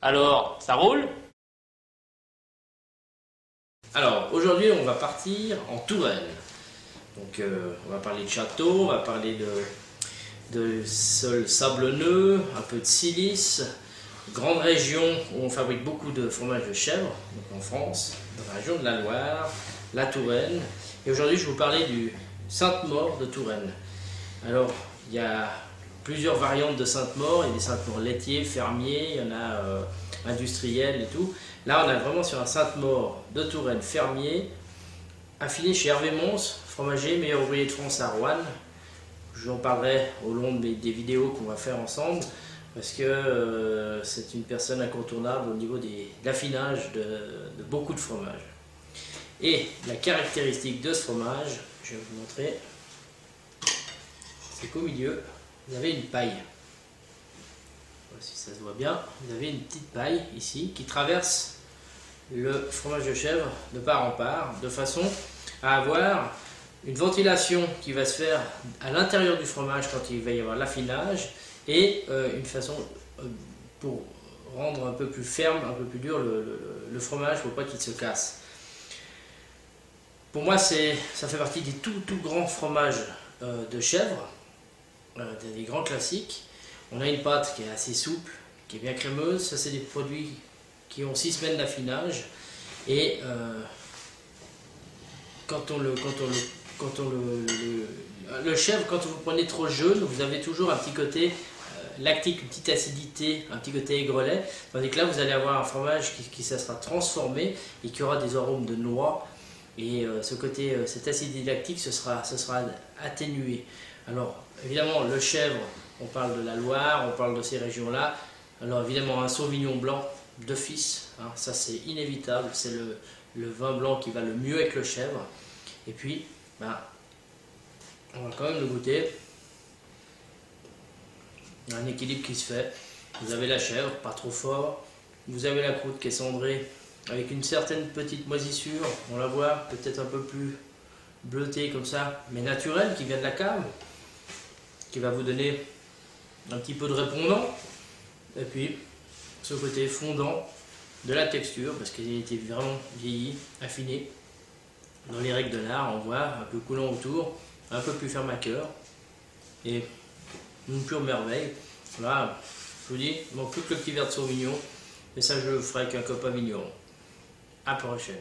Alors, ça roule? Alors, aujourd'hui, on va partir en Touraine. Donc, on va parler de château, on va parler de sol sablonneux, un peu de silice, grande région où on fabrique beaucoup de fromage de chèvre, donc en France, dans la région de la Loire, la Touraine. Et aujourd'hui, je vais vous parler du Sainte-Maure de Touraine. Alors, il y a plusieurs variantes de Sainte-Maure, il y a des Sainte-Maure laitiers, fermiers, il y en a industriels et tout. Là, on est vraiment sur un Sainte-Maure de Touraine fermier, affiné chez Hervé Mons, fromager, meilleur ouvrier de France à Roanne. Je vous en parlerai au long des vidéos qu'on va faire ensemble, parce que c'est une personne incontournable au niveau de l'affinage de beaucoup de fromages. Et la caractéristique de ce fromage, je vais vous montrer, c'est qu'au milieu, vous avez une paille. Si ça se voit bien, vous avez une petite paille ici qui traverse le fromage de chèvre de part en part, de façon à avoir une ventilation qui va se faire à l'intérieur du fromage quand il va y avoir l'affinage, et une façon pour rendre un peu plus ferme, un peu plus dur le fromage pour pas qu'il se casse. Pour moi, ça fait partie des tout grands fromages de chèvre, des grands classiques. On a une pâte qui est assez souple, qui est bien crémeuse. Ça, c'est des produits qui ont 6 semaines d'affinage. Et le chèvre, quand vous prenez trop jeune, vous avez toujours un petit côté lactique, une petite acidité, un petit côté aigrelet. Tandis que là, vous allez avoir un fromage qui ça sera transformé et qui aura des arômes de noix. Et cette acidité lactique, ce sera atténué. Alors, évidemment, le chèvre, on parle de la Loire, on parle de ces régions-là. Alors, évidemment, un Sauvignon blanc d'office, hein, ça c'est inévitable, c'est le vin blanc qui va le mieux avec le chèvre. Et puis, on va quand même le goûter. Il y a un équilibre qui se fait. Vous avez la chèvre, pas trop fort. Vous avez la croûte qui est cendrée, avec une certaine petite moisissure, on la voit, peut-être un peu plus bleutée comme ça, mais naturelle, qui vient de la cave, qui va vous donner un petit peu de répondant. Et puis, ce côté fondant de la texture, parce qu'il a été vraiment vieilli, affiné. Dans les règles de l'art, on voit un peu coulant autour, un peu plus ferme à cœur, et une pure merveille. Voilà, je vous dis, il manque plus que le petit verre de Sauvignon, et ça je le ferai avec un copain vigneron. À la prochaine.